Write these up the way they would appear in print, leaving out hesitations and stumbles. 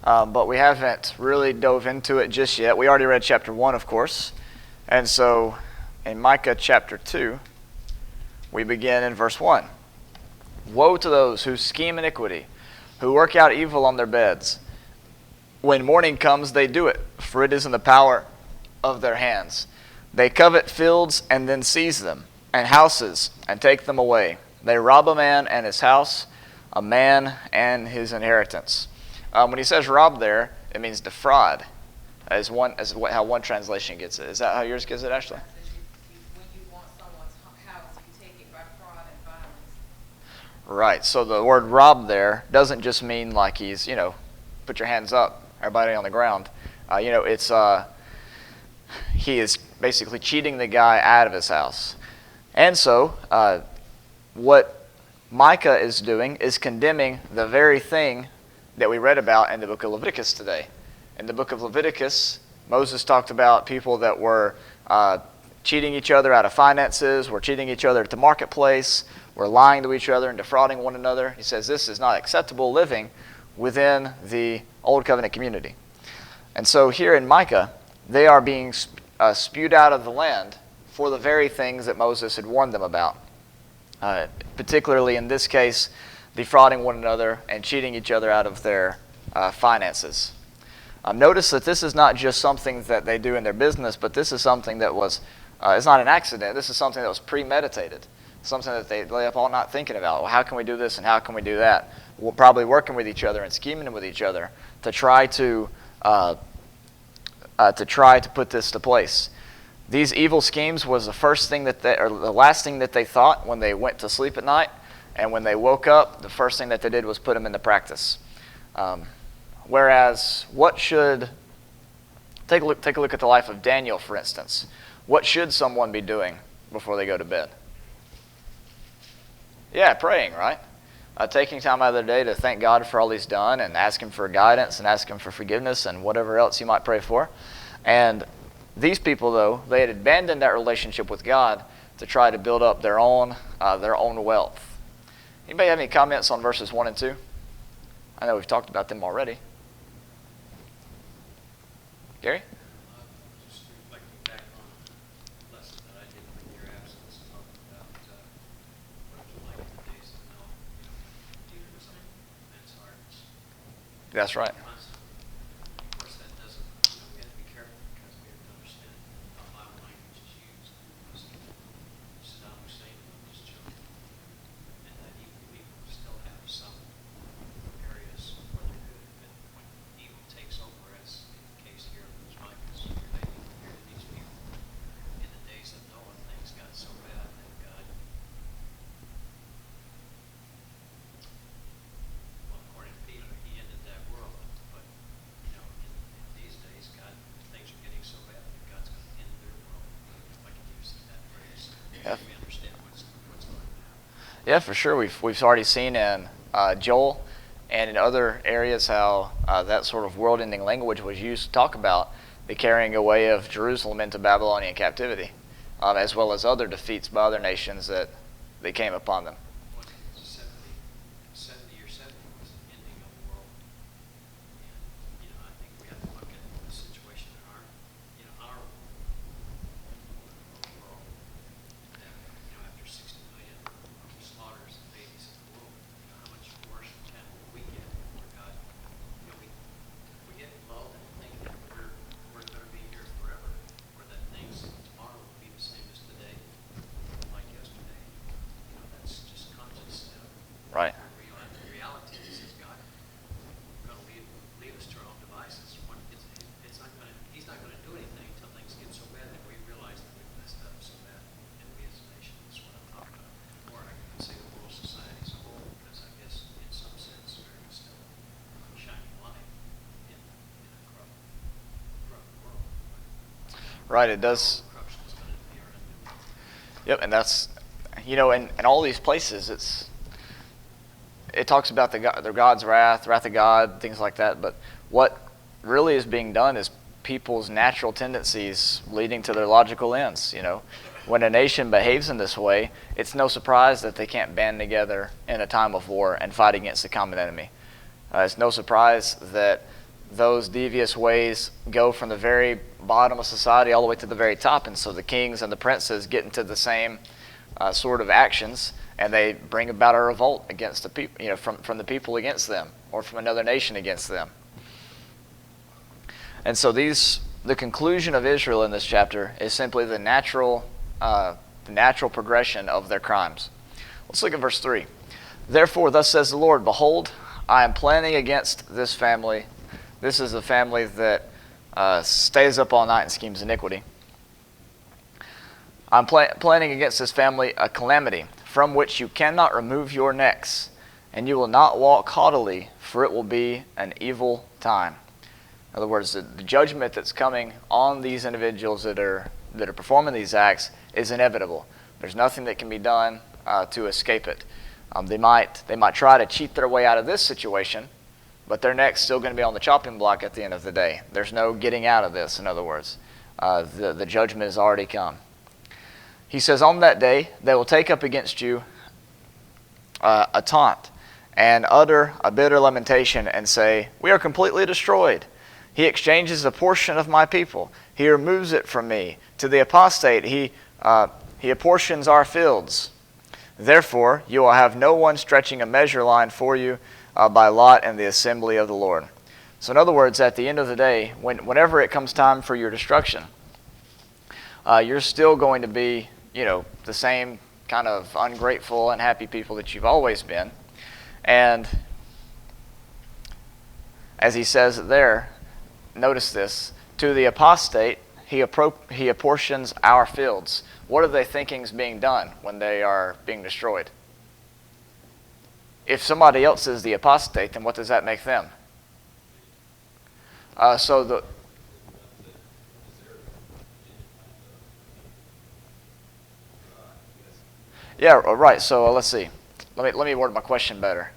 but we haven't really dove into it just yet. We already read chapter 1, of course. And so in Micah chapter 2, we begin in verse 1. Woe to those who scheme iniquity, who work out evil on their beds. When morning comes, they do it, for it is in the power of their hands. They covet fields and then seize them, and houses and take them away. They rob a man and his house, a man and his inheritance. When he says rob there, it means defraud, as how one translation gets it. Is that how yours gets it, Ashley? When you want someone's house, you take it by fraud and violence. Right. So the word rob there doesn't just mean like he's, put your hands up, everybody on the ground. It's he is basically cheating the guy out of his house. And so what Micah is doing is condemning the very thing that we read about in the book of Leviticus today. In the book of Leviticus, Moses talked about people that were cheating each other out of finances, were cheating each other at the marketplace, were lying to each other and defrauding one another. He says this is not acceptable living within the Old Covenant community. And so here in Micah, they are being spewed out of the land for the very things that Moses had warned them about. Particularly in this case, defrauding one another and cheating each other out of their finances. Notice that this is not just something that they do in their business, but this is something that was, it's not an accident. This is something that was premeditated, something that they lay up all night thinking about. Well, how can we do this and how can we do that? We're probably working with each other and scheming with each other to try to put this to place. These evil schemes was the first thing or the last thing that they thought when they went to sleep at night, and when they woke up, the first thing that they did was put them into practice. Whereas, take a look at the life of Daniel, for instance. What should someone be doing before they go to bed? Yeah, praying, right? Taking time out of their day to thank God for all He's done and ask Him for guidance and ask Him for forgiveness and whatever else you might pray for. And these people, though, they had abandoned that relationship with God to try to build up their own wealth. Anybody have any comments on verses 1 and 2? I know we've talked about them already. Gary? Just reflecting back on a lesson that I did in your absence, talking about what it was like in the days of Noah, dealers on men's hearts. That's right. Of course, that doesn't, we have to be careful because we have to understand how vile language is used. Because Saddam Hussein was joking, and that evil people still have some areas where they're good. But when evil takes over, as in the case here of those Micahs relating here to these people, in the days of Noah, things got so bad that God, well, according to Peter, He ended that world. But in these days, things are getting so bad that God's going to end their world. If I can use that phrase, Yeah. we understand what's going to happen. Yeah, for sure. We've already seen in Joel and in other areas how that sort of world-ending language was used to talk about the carrying away of Jerusalem into Babylonian captivity, as well as other defeats by other nations that they came upon them. 70 or 70 was the ending of the world. And, I think we have to look at the situation in our world. That, after 60 million slaughters of babies in the world, how much worse can we get before God? We get lulled into thinking that we're going to be here forever, or that things tomorrow will be the same as today, like yesterday. That's just conscious. Right. The reality is God going to leave us to our own devices. He's not going to do anything until things get so bad that we realize that we've messed up so bad, and we as a nation, that's what I'm talking about. Or I can say the world society as a whole, because I guess in some sense we're still a shining light in a corrupt world. Right, it does. Corruption is going to be our enemy. Yep, and that's, in all these places, it talks about the God's wrath of God, things like that. But what really is being done is people's natural tendencies leading to their logical ends. When a nation behaves in this way, it's no surprise that they can't band together in a time of war and fight against the common enemy. It's no surprise that those devious ways go from the very bottom of society all the way to the very top. And so the kings and the princes get into the same sort of actions, and they bring about a revolt against the people, from the people against them, or from another nation against them. And so the conclusion of Israel in this chapter is simply the natural progression of their crimes. Let's look at verse 3. Therefore, thus says the Lord, behold, I am planning against this family. This is a family that stays up all night and schemes iniquity. I'm planning against this family a calamity from which you cannot remove your necks, and you will not walk haughtily, for it will be an evil time. In other words, the judgment that's coming on these individuals that are performing these acts is inevitable. There's nothing that can be done to escape it. They might try to cheat their way out of this situation, but their neck's still going to be on the chopping block at the end of the day. There's no getting out of this, in other words. The judgment has already come. He says, on that day they will take up against you a taunt and utter a bitter lamentation and say, we are completely destroyed. He exchanges a portion of my people. He removes it from me. To the apostate he apportions our fields. Therefore you will have no one stretching a measure line for you by lot in the assembly of the Lord. So in other words, at the end of the day, whenever it comes time for your destruction, you're still going to be, the same kind of ungrateful, unhappy people that you've always been. And as he says there, notice this, to the apostate he apportions our fields. What are they thinking is being done when they are being destroyed? If somebody else is the apostate, then what does that make them? Yeah, right. So let's see. Let me word my question better.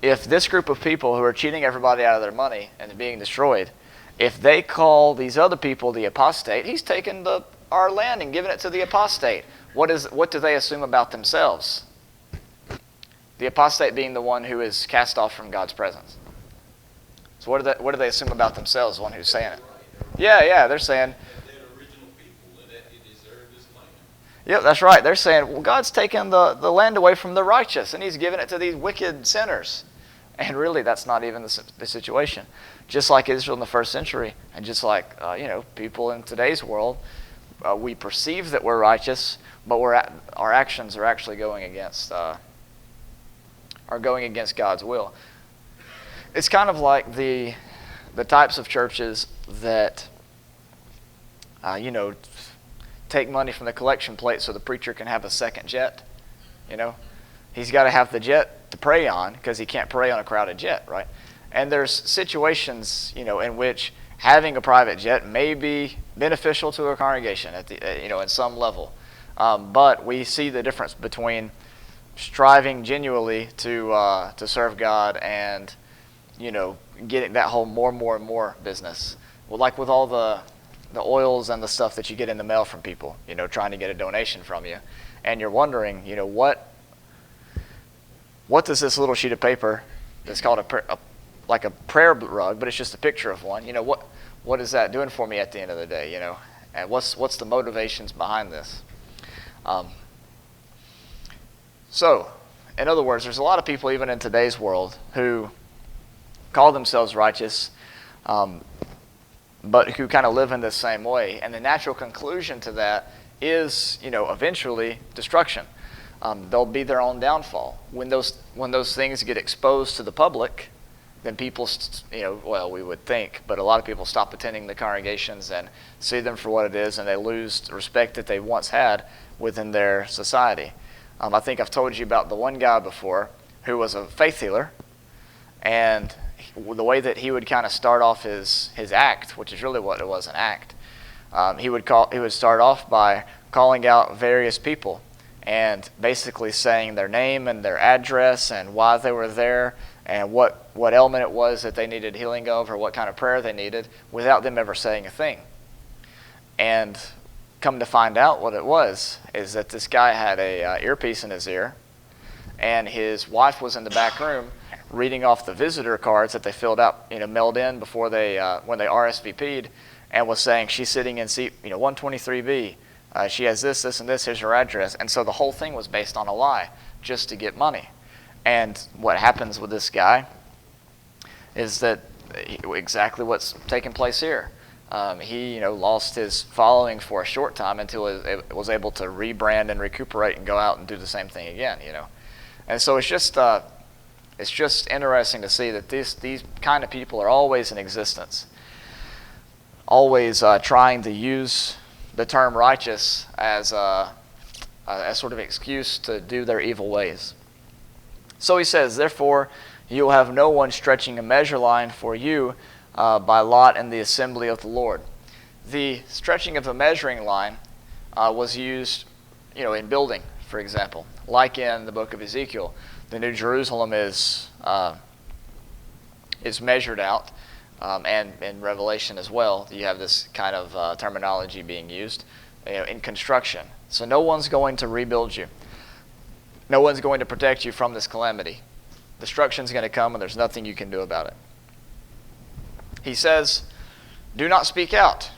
If this group of people who are cheating everybody out of their money and being destroyed, if they call these other people the apostate, he's taken our land and given it to the apostate. What do they assume about themselves? The apostate being the one who is cast off from God's presence. So what do they assume about themselves, the one who's saying it? Yeah, they're saying, yeah, that's right. They're saying, well, God's taken the land away from the righteous, and he's given it to these wicked sinners. And really, that's not even the situation. Just like Israel in the first century, and just like people in today's world, we perceive that we're righteous, but our actions are actually going against God's will. It's kind of like the types of churches that take money from the collection plate so the preacher can have a second jet. He's got to have the jet to pray on because he can't pray on a crowded jet, right? And there's situations, in which having a private jet may be beneficial to a congregation at at some level. But we see the difference between striving genuinely to serve God and getting that whole more and more business. Well, like with all the oils and the stuff that you get in the mail from people, trying to get a donation from you, and you're wondering, what does this little sheet of paper that's called like a prayer rug, but it's just a picture of one. What is that doing for me at the end of the day? And what's the motivations behind this? So, in other words, there's a lot of people even in today's world who call themselves righteous, but who kind of live in this same way. And the natural conclusion to that is, eventually destruction. They'll be their own downfall. When those things get exposed to the public, then people, we would think, but a lot of people stop attending the congregations and see them for what it is, and they lose the respect that they once had within their society. I think I've told you about the one guy before who was a faith healer, and the way that he would kind of start off his act, which is really what it was, an act. He would start off by calling out various people and basically saying their name and their address and why they were there and what ailment it was that they needed healing of or what kind of prayer they needed without them ever saying a thing. And come to find out what it was is that this guy had a earpiece in his ear, and his wife was in the back room reading off the visitor cards that they filled out, mailed in before they when they RSVP'd, and was saying she's sitting in seat 123B. She has this, this, and this. Here's her address. And so the whole thing was based on a lie, just to get money. And what happens with this guy is that exactly what's taking place here. He lost his following for a short time until it was able to rebrand and recuperate and go out and do the same thing again. And so it's just interesting to see that these kind of people are always in existence, always trying to use the term righteous as sort of an excuse to do their evil ways. So he says, therefore, you will have no one stretching a measure line for you by lot in the assembly of the Lord. The stretching of a measuring line was used, in building, for example, like in the book of Ezekiel. The New Jerusalem is measured out, and in Revelation as well. You have this kind of terminology being used, in construction. So no one's going to rebuild you. No one's going to protect you from this calamity. Destruction's going to come, and there's nothing you can do about it. He says, do not speak out.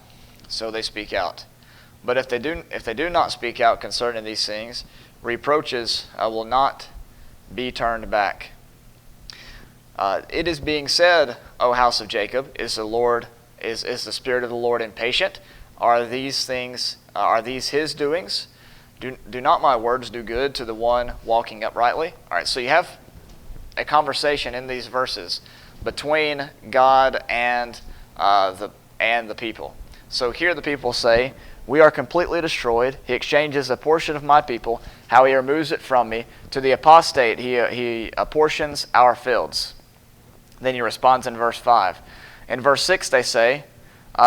So they speak out. But if they do not speak out concerning these things, reproaches will not be turned back. It is being said, O house of Jacob, is the Spirit of the Lord impatient? Are these his doings? Do not my words do good to the one walking uprightly? All right, so you have a conversation in these verses between God and the people. So here the people say, we are completely destroyed. He exchanges a portion of my people, how he removes it from me. To the apostate he apportions our fields. Then he responds in verse 5. In verse 6 they say,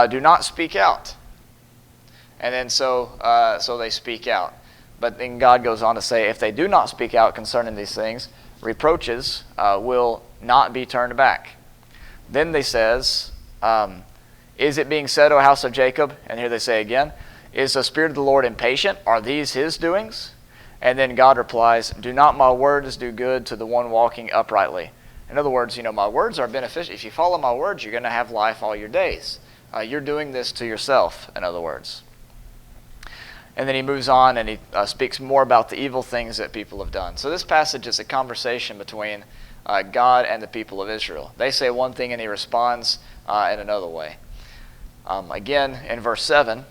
do not speak out. And then so they speak out. But then God goes on to say, if they do not speak out concerning these things, reproaches will not be turned back. Then they says, is it being said, O house of Jacob? And here they say again, is the Spirit of the Lord impatient? Are these his doings? And then God replies, do not my words do good to the one walking uprightly? In other words, my words are beneficial. If you follow my words, you're going to have life all your days. You're doing this to yourself, in other words. And then he moves on and he speaks more about the evil things that people have done. So this passage is a conversation between God and the people of Israel. They say one thing and he responds in another way. Again, in verse 7,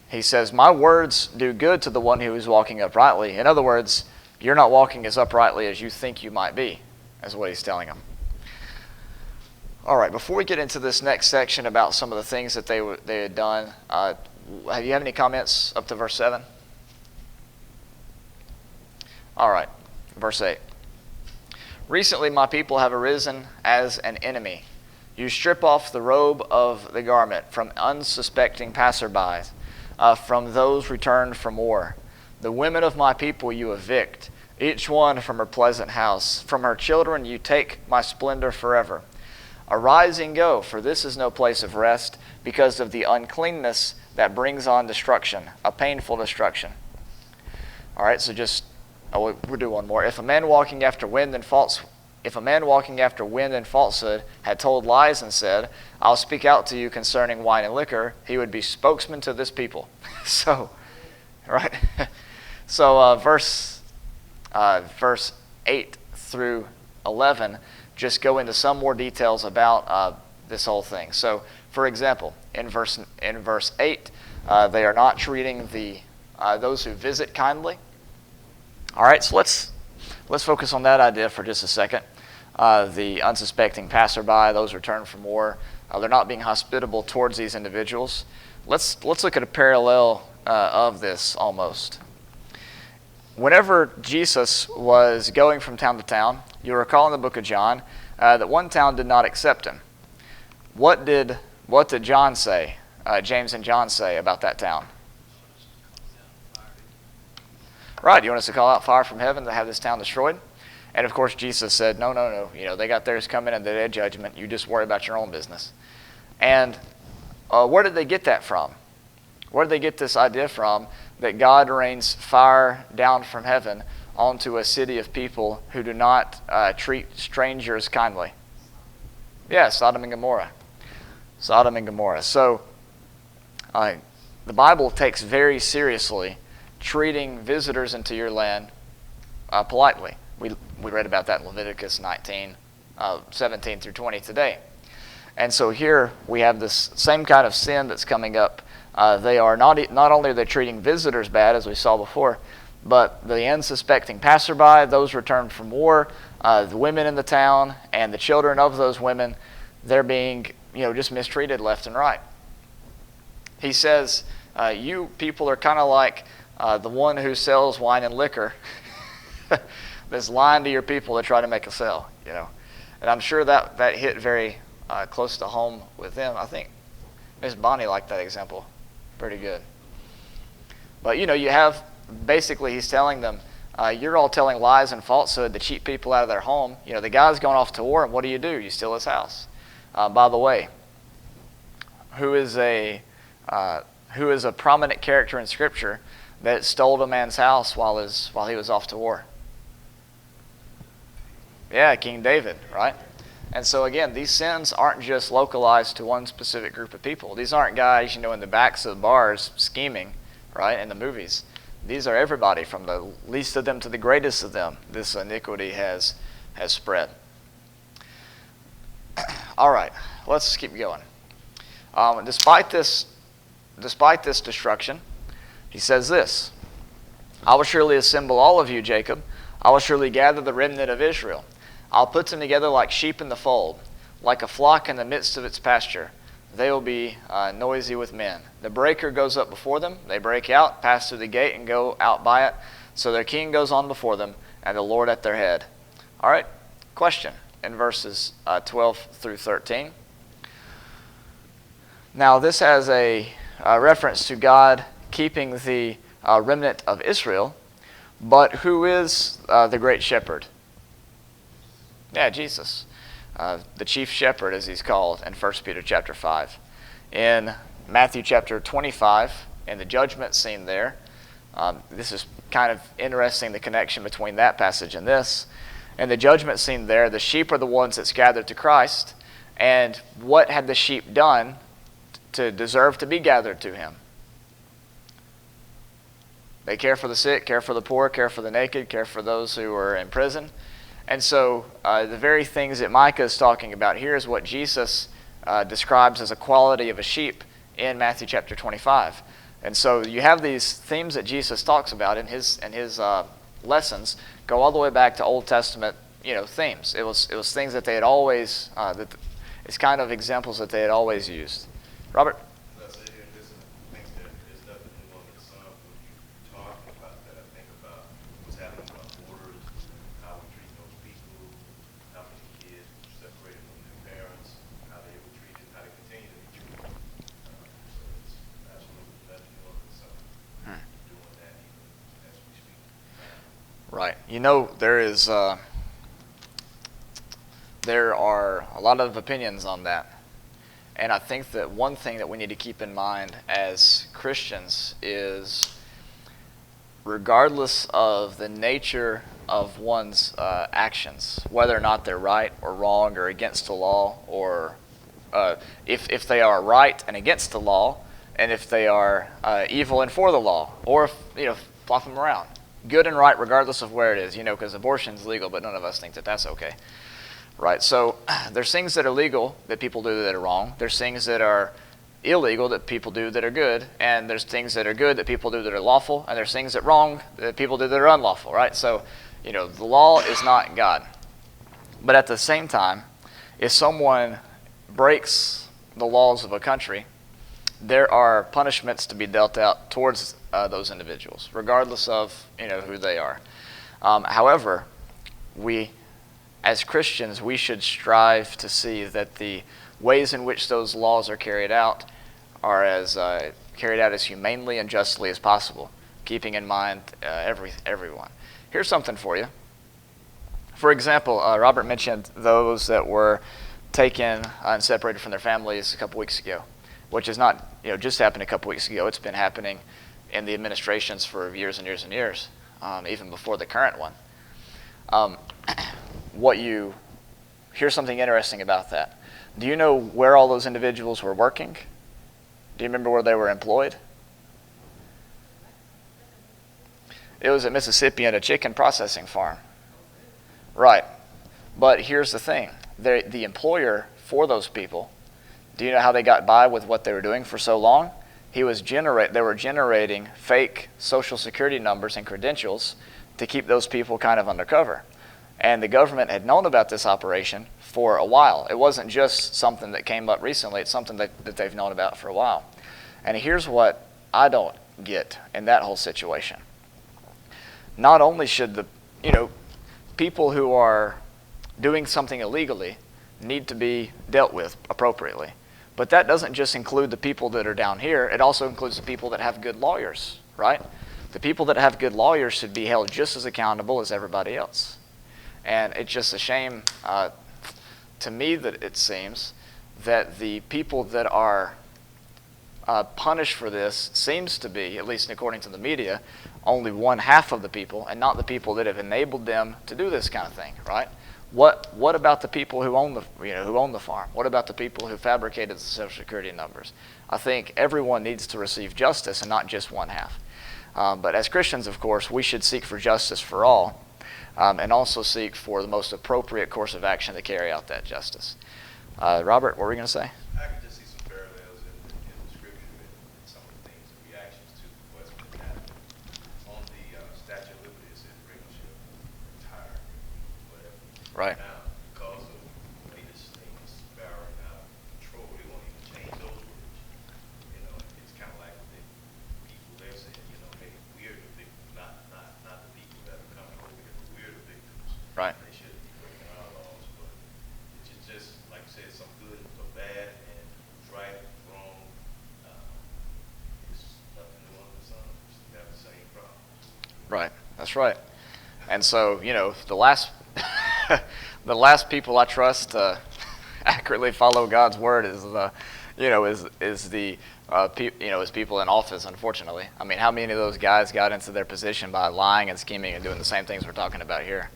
he says, my words do good to the one who is walking uprightly. In other words, you're not walking as uprightly as you think you might be, is what he's telling them. All right, before we get into this next section about some of the things that they had done, have you have any comments up to verse 7? All right, verse 8. Recently my people have arisen as an enemy. You strip off the robe of the garment from unsuspecting passerbys, from those returned from war. The women of my people you evict, each one from her pleasant house. From her children you take my splendor forever. Arise and go, for this is no place of rest, because of the uncleanness that brings on destruction, a painful destruction. All right, so we'll do one more. If a man walking after wind and falsehood had told lies and said, I'll speak out to you concerning wine and liquor, he would be spokesman to this people. So, right? So verse 8 through 11 just go into some more details about this whole thing. So, for example, in verse 8, they are not treating those who visit kindly. All right, so let's focus on that idea for just a second. The unsuspecting passerby, those returned from war, they're not being hospitable towards these individuals. Let's look at a parallel of this almost. Whenever Jesus was going from town to town, you recall in the book of John that one town did not accept him. What did John say? James and John say about that town? Right, you want us to call out fire from heaven to have this town destroyed? And of course Jesus said, no. They got theirs coming in the day of judgment. You just worry about your own business. And where did they get that from? Where did they get this idea from that God rains fire down from heaven onto a city of people who do not treat strangers kindly. Yeah, Sodom and Gomorrah. Sodom and Gomorrah. So the Bible takes very seriously treating visitors into your land politely. We read about that in Leviticus 19, 17 through 20 today. And so here we have this same kind of sin that's coming up. They are not only are they treating visitors bad, as we saw before, but the unsuspecting passerby, those returned from war, the women in the town, and the children of those women, they're being just mistreated left and right. He says, you people are kind of like the one who sells wine and liquor that's lying to your people to try to make a sale, And I'm sure that hit very close to home with them. I think Miss Bonnie liked that example pretty good. But you have, basically he's telling them, you're all telling lies and falsehood to cheat people out of their home. The guy's going off to war, and what do? You steal his house. By the way, who is a prominent character in Scripture that stole a man's house while he was off to war? Yeah, King David, right? And so again, these sins aren't just localized to one specific group of people. These aren't guys, in the backs of bars scheming, right, in the movies. These are everybody, from the least of them to the greatest of them. This iniquity has spread. All right, let's keep going. Despite this destruction, he says this: I will surely assemble all of you, Jacob. I will surely gather the remnant of Israel. I'll put them together like sheep in the fold, like a flock in the midst of its pasture. They will be noisy with men. The breaker goes up before them. They break out, pass through the gate, and go out by it. So their king goes on before them, and the Lord at their head. All right, question in verses 12 through 13. Now this has a reference to God keeping the remnant of Israel, but who is the great shepherd? Yeah, Jesus, the chief shepherd, as he's called in 1 Peter chapter 5. In Matthew chapter 25, in the judgment scene there, this is kind of interesting, the connection between that passage and this. In the judgment scene there, the sheep are the ones that's gathered to Christ, and what had the sheep done to deserve to be gathered to him? They care for the sick, care for the poor, care for the naked, care for those who are in prison. And so the very things that Micah is talking about here is what Jesus describes as a quality of a sheep in Matthew chapter 25. And so you have these themes that Jesus talks about in his lessons go all the way back to Old Testament themes. It was things that they had always it's kind of examples that they had always used. Robert? Right. There are a lot of opinions on that. And I think that one thing that we need to keep in mind as Christians is, regardless of the nature of one's actions, whether or not they're right or wrong or against the law, or if they are right and against the law, and if they are evil and for the law, or flop them around. Good and right regardless of where it is, because abortion's legal, but none of us think that that's okay. Right, so there's things that are legal that people do that are wrong. There's things that are illegal that people do that are good, and there's things that are good that people do that are lawful, and there's things that wrong that people do that are unlawful, right? So, the law is not God. But at the same time, if someone breaks the laws of a country, there are punishments to be dealt out towards those individuals, regardless of who they are. However, as Christians, we should strive to see that the ways in which those laws are carried out are carried out as humanely and justly as possible, keeping in mind everyone. Here's something for you. For example, Robert mentioned those that were taken and separated from their families a couple weeks ago, which is not just happened a couple weeks ago. It's been happening in the administrations for years and years and years. even before the current one. Here's something interesting about that. Do you know where all those individuals were working? Do you remember where they were employed? It was at Mississippi at a chicken processing farm. Right. But here's the thing. The employer for those people, do you know how they got by with what they were doing for so long? They were generating fake Social Security numbers and credentials to keep those people kind of undercover. And the government had known about this operation for a while. It wasn't just something that came up recently. It's something that they've known about for a while. And here's what I don't get in that whole situation. Not only should people who are doing something illegally need to be dealt with appropriately, but that doesn't just include the people that are down here. It also includes the people that have good lawyers, right? The people that have good lawyers should be held just as accountable as everybody else. And it's just a shame to me that it seems that the people that are punished for this seems to be, at least according to the media, only one half of the people, and not the people that have enabled them to do this kind of thing, right? What about the people who own the farm? What about the people who fabricated the Social Security numbers? I think everyone needs to receive justice and not just one half. But as Christians, of course, we should seek for justice for all, and also seek for the most appropriate course of action to carry out that justice. Robert, what were you going to say? I can just see some parallels in the scripture and some of the things and reactions to what's been happening. On the Statue of Liberty, it says Brigham shall retire, whatever. Right. Now, because of the way this thing is spiraling out of control, they won't even change those words. It's kind of like the people there saying, hey, we're the victims, not the people that are coming over here, but we're the victims. Right. They shouldn't be breaking our laws, but it's just like I said, some good or bad, and who's right, who's wrong. It's nothing new under the sun. We still have the same problem. Right. That's right. And so, the last the last people I trust to accurately follow God's word is people in office. Unfortunately, I mean, how many of those guys got into their position by lying and scheming and doing the same things we're talking about here?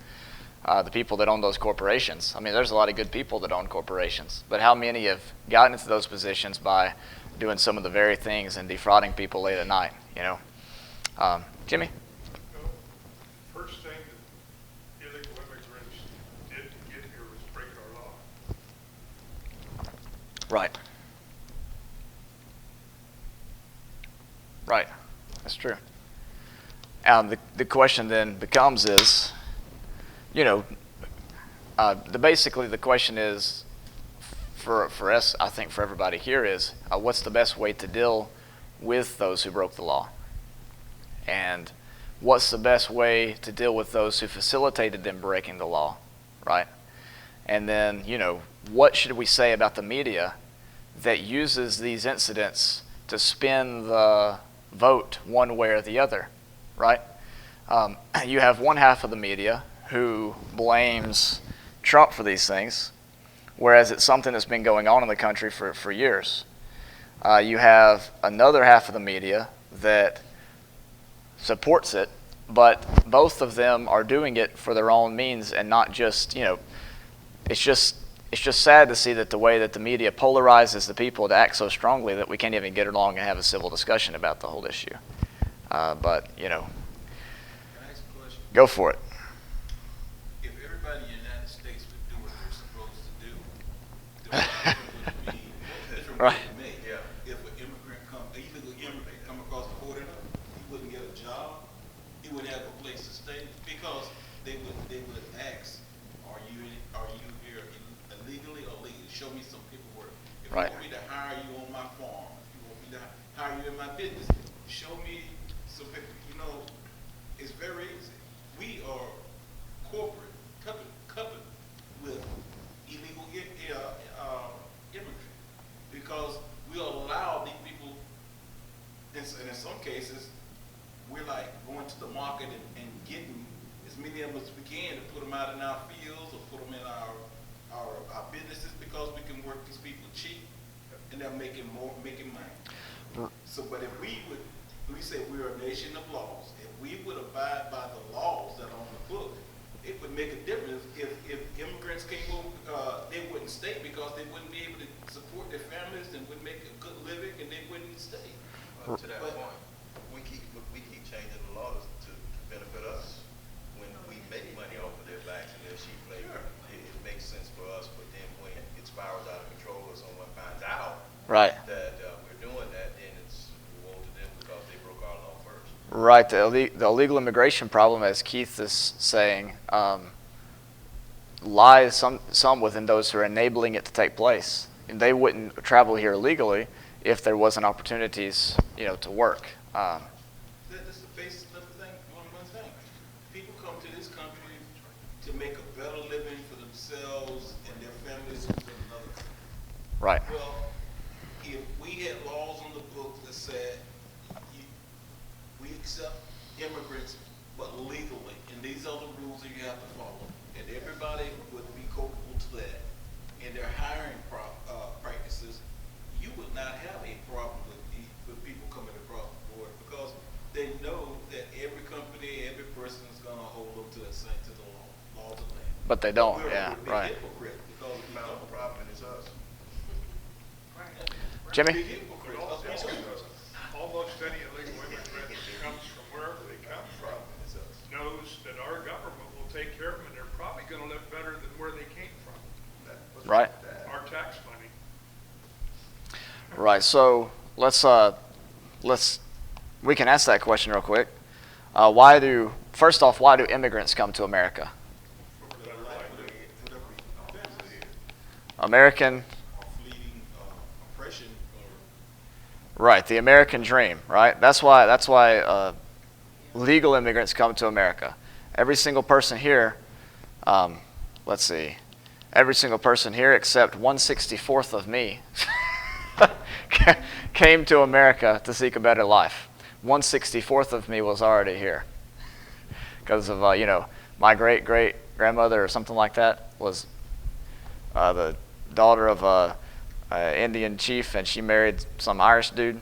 The people that own those corporations. I mean, there's a lot of good people that own corporations, but how many have gotten into those positions by doing some of the very things and defrauding people late at night? Jimmy. First thing that illegal immigrants did to get here was break our law. Right. Right. That's true. The question then becomes is, basically the question is, for us, I think for everybody here is, what's the best way to deal with those who broke the law? And what's the best way to deal with those who facilitated them breaking the law, right? And then, what should we say about the media that uses these incidents to spin the vote one way or the other, right? You have one half of the media who blames Trump for these things, whereas it's something that's been going on in the country for years. You have another half of the media that supports it, but both of them are doing it for their own means and not just, it's just sad to see that the way that the media polarizes the people to act so strongly that we can't even get along and have a civil discussion about the whole issue. But, Can I ask a question? go for it. If everybody in the United States would do what they're supposed to do, then what would be different Right. would it make? If an illegal immigrant come across the border, he wouldn't get a job, he wouldn't have a place to stay, because they would ask, are you here illegally or legally? Show me some paperwork. If Right. you want me to hire you on my farm, if you want me to hire you in my business, show me some paper. It's very easy. We are corporate coupled with illegal immigrants, because we allow these people, and in some cases, we're like going to the market and getting as many of them as we can to put them out in our fields or put them in our businesses, because we can work these people cheap and they're making money. So, but if we would we say we're a nation of laws. If we would abide by the laws that are on the book, it would make a difference. If immigrants came over, they wouldn't stay because they wouldn't be able to support their families and wouldn't make a good living, and they wouldn't stay. Well, to that point, we keep changing the laws to benefit us. When we make money off of their backs and their cheap labor, it makes sense for us. But then when it spirals out of control or someone finds out Right. that we're doing that, then it's woe to them because they broke our law first. Right. The illegal immigration problem, as Keith is saying, lies some within those who are enabling it to take place. And they wouldn't travel here illegally if there wasn't opportunities, to work. That's the basic of the thing. One thing. People come to this country to make a better living for themselves and their families who's in another country. Right. Well, if we had laws on the books that said we accept immigrants, but legally, and these are the rules that you have to follow, and everybody would be culpable to that, and their hiring practices, you would not have a problem with people coming across the border because they know that every company, every person is going to hold them to the laws of the land. But they don't. We're Yeah. a big Right. hypocrite because we Found don't. the problem and it's us. Jimmy? Big hypocrite. That's what it is. Almost any illegal immigrant that comes from wherever they come from knows that our government will take care of them, and they're probably going to live better than where they came from. Right. Our tax money. Right. So let's we can ask that question real quick. First off, why do immigrants come to America? American. Fleeting oppression or Right. The American dream. Right. That's why legal immigrants come to America. Every single person here. Let's see. Every single person here except 1/64th of me came to America to seek a better life. 1/64th of me was already here because of my great-great-grandmother or something like that was the daughter of a Indian chief, and she married some Irish dude,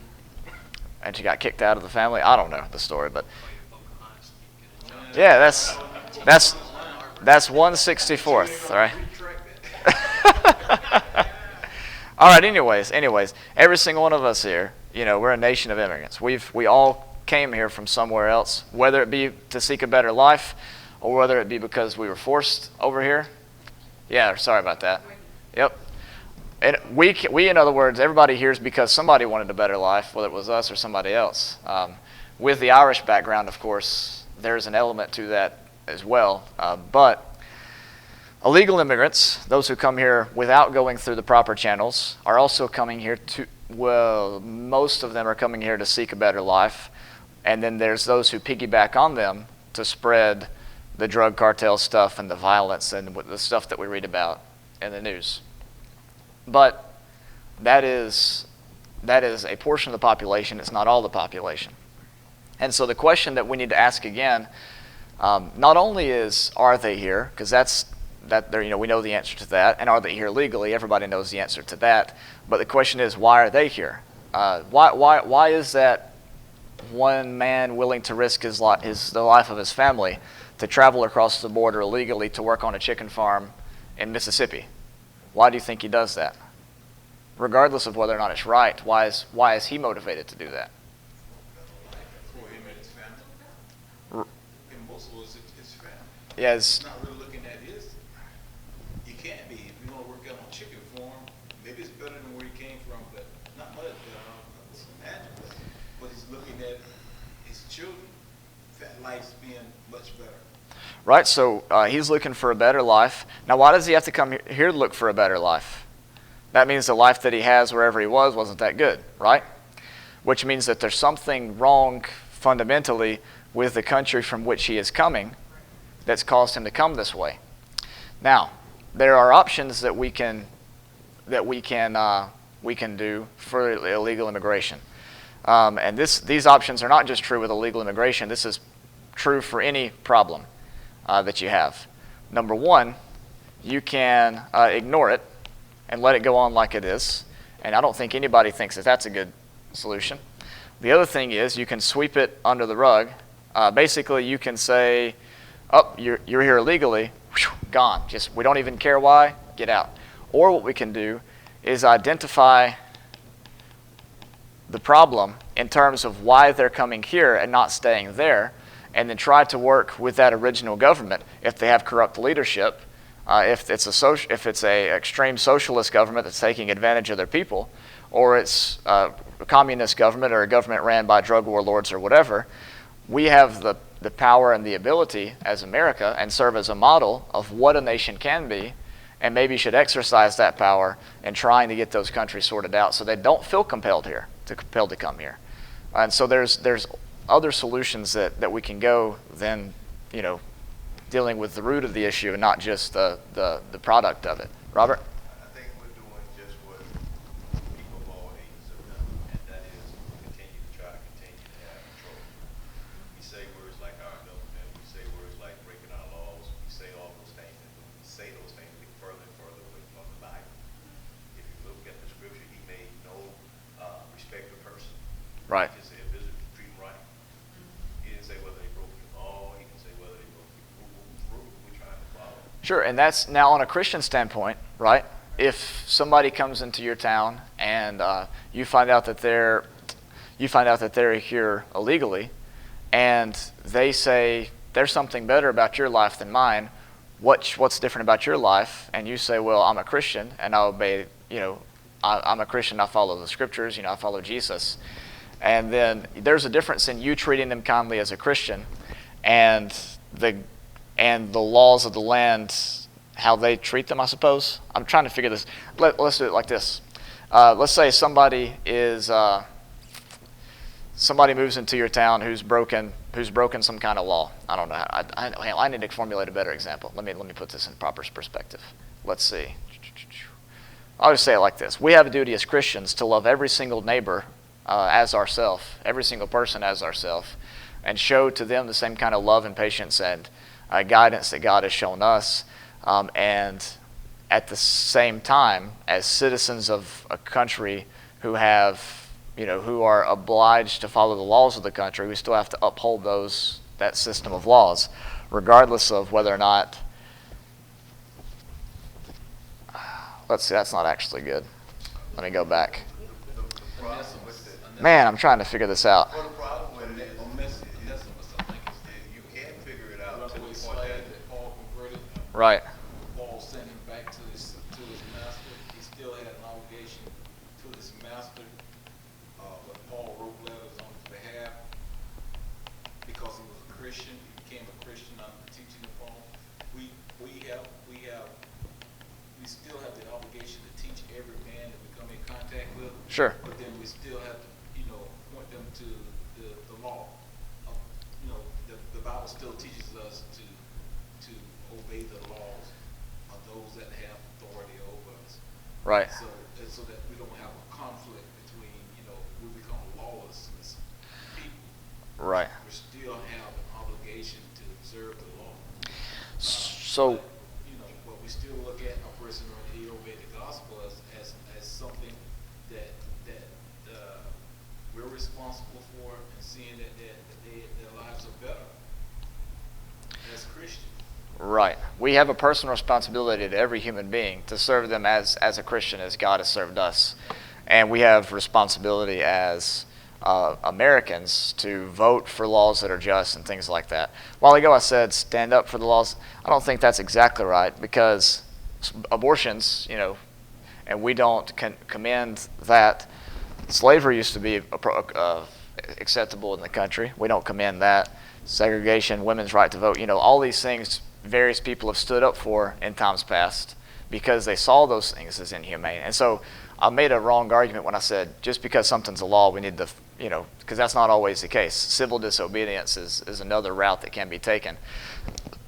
and she got kicked out of the family. I don't know the story, but yeah, that's 1/64th, all right? All right. Anyways, every single one of us here, we're a nation of immigrants. We all came here from somewhere else, whether it be to seek a better life, or whether it be because we were forced over here. Yeah. Sorry about that. Yep. And we in other words, everybody here is because somebody wanted a better life, whether it was us or somebody else. With the Irish background, of course, there's an element to that as well. But illegal immigrants, those who come here without going through the proper channels, are also coming here most of them are coming here to seek a better life. And then there's those who piggyback on them to spread the drug cartel stuff and the violence and the stuff that we read about in the news. But that is a portion of the population. It's not all the population. And so the question that we need to ask again, not only is, are they here? Because we know the answer to that. And are they here legally? Everybody knows the answer to that. But the question is, why are they here? Why is that one man willing to risk the life of his family to travel across the border illegally to work on a chicken farm in Mississippi? Why do you think he does that? Regardless of whether or not it's right, why is he motivated to do that? for him and his family. And most of us, it's family. Yeah, It's not really looking at his. You can't be. If you want to work out on chicken farm, maybe it's better than where he came from, but not much. It's imagine. But he's looking at his children. That life's being much better. Right, so he's looking for a better life. Now, why does he have to come here to look for a better life? That means the life that he has wherever he wasn't that good, right? Which means that there's something wrong fundamentally with the country from which he is coming that's caused him to come this way. Now, there are options that we can do for illegal immigration, and these options are not just true with illegal immigration. This is true for any problem that you have. Number one, you can ignore it and let it go on like it is, and I don't think anybody thinks that that's a good solution. The other thing is you can sweep it under the rug. Basically, you can say, oh, you're here illegally, whew, gone. Just, we don't even care why, get out. Or what we can do is identify the problem in terms of why they're coming here and not staying there, and then try to work with that original government if they have corrupt leadership, if it's a extreme socialist government that's taking advantage of their people, or it's a communist government or a government ran by drug warlords or whatever. We have the power and the ability as America and serve as a model of what a nation can be, and maybe should exercise that power in trying to get those countries sorted out so they don't feel compelled to come here. And so there's other solutions that we can go than, dealing with the root of the issue and not just the product of it. Robert? I think we're doing just what people of all ages have done, and that is continue to have control. We say words like our government, we say words like breaking our laws, we say all those things, and when we say those things, we get further and further away from the Bible. If you look at the scripture, he made no respect of person. Right. He just said, visit, treat them right. He didn't say whether they broke the law, he didn't say whether they broke the rule we're trying to follow. Sure, and that's now on a Christian standpoint, right? If somebody comes into your town and you find out that they're here illegally, and they say there's something better about your life than mine, what's different about your life? And you say, well, I'm a Christian and I obey, I'm a Christian, I follow the scriptures, I follow Jesus. And then there's a difference in you treating them kindly as a Christian and the laws of the land, how they treat them, I suppose. I'm trying to figure this. Let's do it like this. Let's say somebody moves into your town who's broken some kind of law. I don't know. I need to formulate a better example. Let me put this in proper perspective. Let's see. I'll just say it like this. We have a duty as Christians to love every single neighbor as ourself, every single person as ourself, and show to them the same kind of love and patience and guidance that God has shown us. And at the same time, as citizens of a country who are obliged to follow the laws of the country, we still have to uphold that system of laws, regardless of whether or not. Let's see, that's not actually good. Let me go back. The problem with it, Man, I'm trying to figure this out. well, the problem with it, you can't figure it out to the point that Paul converted, Right. Paul sent him back to his master. He still had an obligation to his master. But Paul wrote letters on his behalf because he was a Christian. He became a Christian under the teaching of Paul. We still have the obligation to teach every man that we come in contact with. Sure. But then we still have to, point them to the law. The Bible still teaches us to obey the laws of those that have authority over us. Right. So that we don't have a conflict between, we become lawless people. Right. We still have an obligation to observe the law. So, But we still look at a person when he obeyed the gospel as something that we're responsible for, and seeing that their lives are better as Christians. right. We have a personal responsibility to every human being to serve them as a Christian as God has served us. And we have responsibility as Americans to vote for laws that are just and things like that. A while ago I said stand up for the laws. I don't think that's exactly right, because abortions, and we don't commend that. Slavery used to be acceptable in the country. We don't commend that. Segregation, women's right to vote, all these things various people have stood up for in times past because they saw those things as inhumane. And so I made a wrong argument when I said just because something's a law, we need to, because that's not always the case. Civil disobedience is another route that can be taken.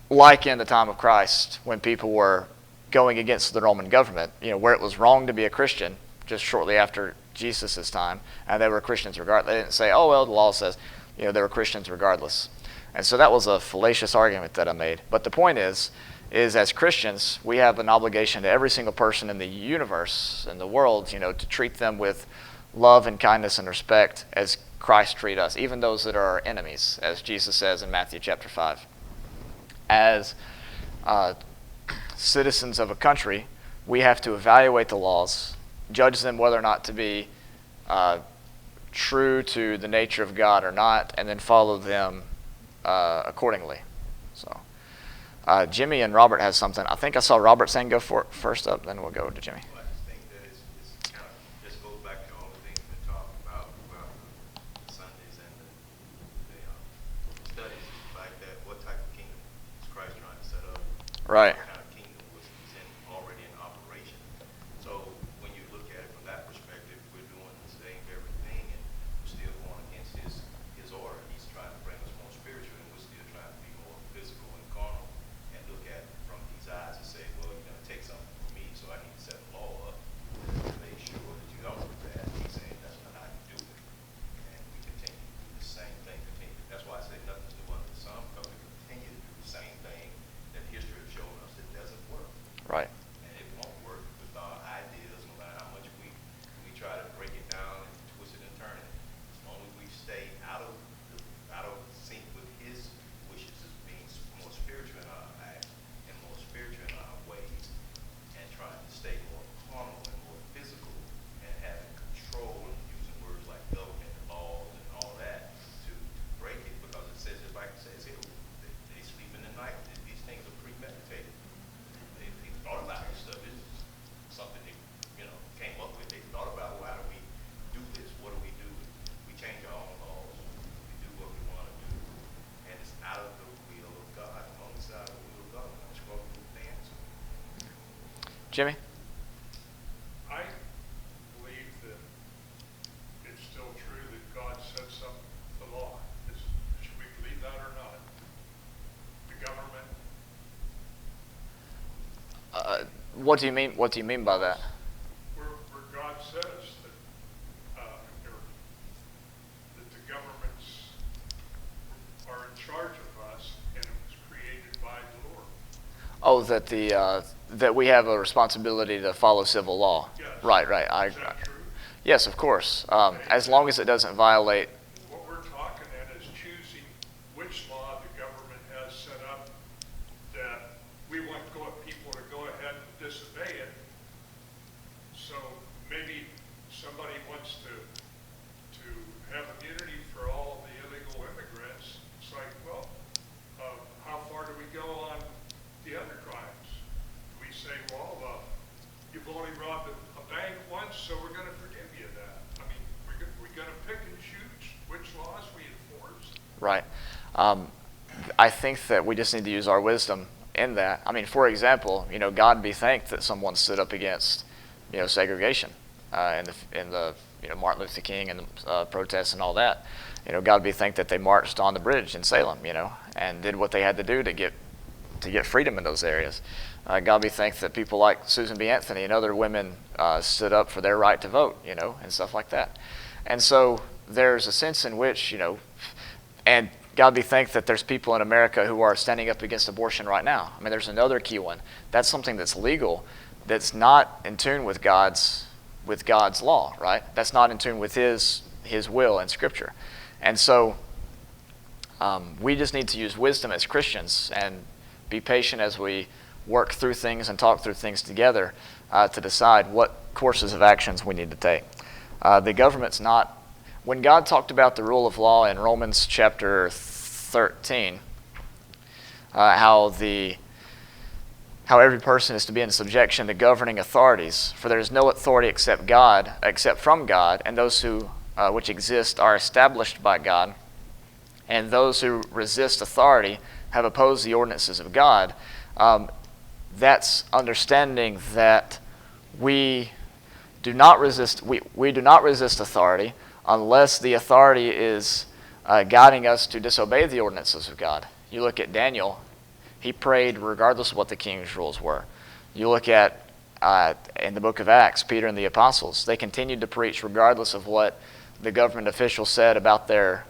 Like in the time of Christ, when people were going against the Roman government, where it was wrong to be a Christian, just shortly after Jesus' time, and they were Christians regardless. They didn't say, oh, well, the law says, they were Christians regardless. And so that was a fallacious argument that I made. But the point is as Christians, we have an obligation to every single person in the universe, in the world, to treat them with love and kindness and respect as Christ treat us, even those that are our enemies, as Jesus says in Matthew chapter 5. As citizens of a country, we have to evaluate the laws, judge them whether or not to be true to the nature of God or not, and then follow them accordingly. So, Jimmy and Robert has something. I think I saw Robert saying go for it first up, then we'll go to Jimmy. Well, I just think that it's kind of just goes back to all the things we've been talking about the Sundays and the studies. The fact that what type of kingdom is Christ trying to set up? Right. What kind of kingdom was already in operation? So when you look at it from that perspective, we're doing the same very thing, and we're still going against his order. He's trying to bring us more spiritual, and we're still trying to be more physical and carnal, and look at it from these eyes and say, well, you're going to take something from me, so I need to set the law up to make sure that you don't do that. He's saying that's not how you do it. And we continue to do the same thing. That's why I say nothing's new under the sun, because we continue to do the same thing that history has shown us that doesn't work. Right. And it won't work with our ideas, no matter how much we try to break it down and twist it and turn it. As long as we stay out of sync with his wishes as being more spiritual in our acts and more spiritual in our ways, and trying to stay more carnal and more physical and having control and using words like government and laws and all that to break it, because it says, it like it says here, they sleep in the night. These things are premeditated. They thought about this stuff. It's something they, came up with. They thought about, well, how do we do this? What do? We change our own laws. We do what we want to do. And it's out of the will of God. As long as it's out of the will of God, we're going to struggle with the answer. Jimmy? I believe that it's still true that God sets up the law. Should we believe that or not? The government. What do you mean? What do you mean by that? Where God says that the governments are in charge of us, and it was created by the Lord. Oh, that that we have a responsibility to follow civil law. Yes. Right. Is that true? Yes, of course. As long as it doesn't violate. What we're talking then is choosing which law the government has set up that we want people to go ahead and disobey it. So maybe somebody wants to have immunity for all the illegal immigrants. It's like, well, how far do we go on the other crimes? Do we say, well, you've only robbed a bank once, so we're going to forgive you that? I mean, we're going to pick and choose which laws we enforce. Right. I think that we just need to use our wisdom in that. I mean, for example, God be thanked that someone stood up against, segregation in the Martin Luther King and the protests and all that. God be thanked that they marched on the bridge in Salem, and did what they had to do to get freedom in those areas. God be thanked that people like Susan B. Anthony and other women stood up for their right to vote, and stuff like that. And so there's a sense in which, and God be thanked that there's people in America who are standing up against abortion right now. I mean, there's another key one. That's something that's legal, that's not in tune with God's law, right? That's not in tune with His will and Scripture. And so we just need to use wisdom as Christians and be patient as we work through things and talk through things together to decide what courses of actions we need to take. The government's not. When God talked about the rule of law in Romans chapter 13, how every person is to be in subjection to governing authorities, for there is no authority except from God, and those who which exist are established by God, and those who resist authority have opposed the ordinances of God. That's understanding that we do not resist. We do not resist authority unless the authority is guiding us to disobey the ordinances of God. You look at Daniel; he prayed regardless of what the king's rules were. You look at in the book of Acts, Peter and the apostles; they continued to preach regardless of what the government officials said about their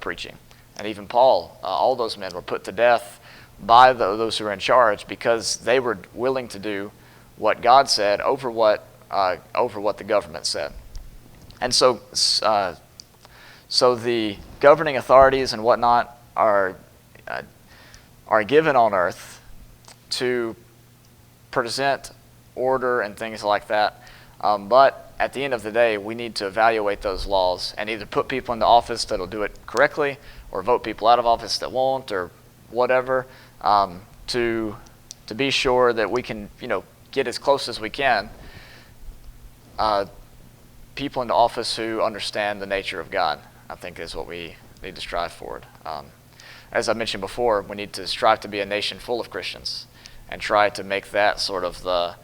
preaching. And even Paul, all those men were put to death by those who were in charge because they were willing to do what God said over what the government said. And so So the governing authorities and whatnot are given on earth to present order and things like that. But at the end of the day, we need to evaluate those laws and either put people into office that'll do it correctly, or vote people out of office that won't, or whatever, to be sure that we can, get as close as we can people into office who understand the nature of God. I think is what we need to strive forward. As I mentioned before, we need to strive to be a nation full of Christians and try to make that sort of the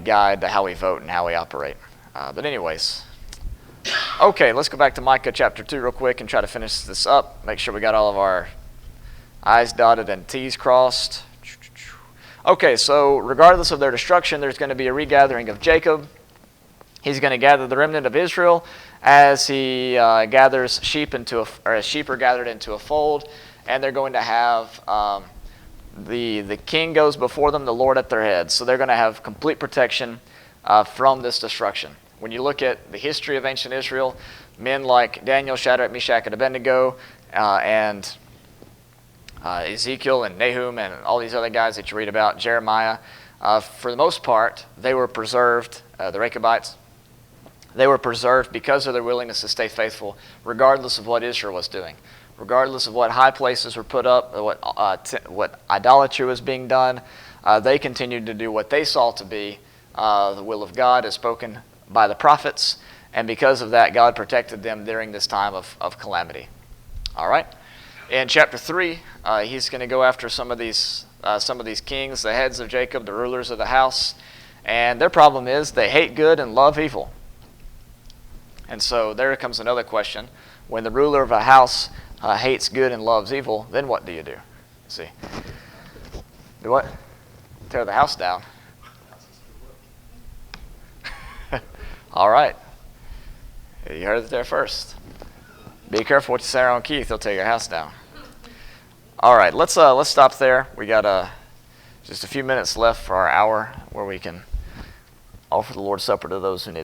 guide to how we vote and how we operate. But anyways, okay, let's go back to Micah chapter 2 real quick and try to finish this up. Make sure we got all of our I's dotted and T's crossed. Okay, so regardless of their destruction, there's going to be a regathering of Jacob. He's going to gather the remnant of Israel as he gathers sheep as sheep are gathered into a fold, and they're going to have the king goes before them, the Lord at their head. So they're going to have complete protection from this destruction. When you look at the history of ancient Israel, men like Daniel, Shadrach, Meshach, and Abednego, and Ezekiel and Nahum and all these other guys that you read about, Jeremiah, for the most part, they were preserved, the Rechabites. They were preserved because of their willingness to stay faithful, regardless of what Israel was doing, regardless of what high places were put up, what idolatry was being done. They continued to do what they saw to be the will of God as spoken by the prophets, and because of that, God protected them during this time of calamity. All right. In chapter 3, he's going to go after some of these kings, the heads of Jacob, the rulers of the house, and their problem is they hate good and love evil. And so there comes another question. When the ruler of a house hates good and loves evil, then what do you do? Let's see. Do what? Tear the house down. All right. You heard it there first. Be careful what you say around Keith. He'll tear your house down. All right. Let's stop there. We got just a few minutes left for our hour where we can offer the Lord's Supper to those who need it.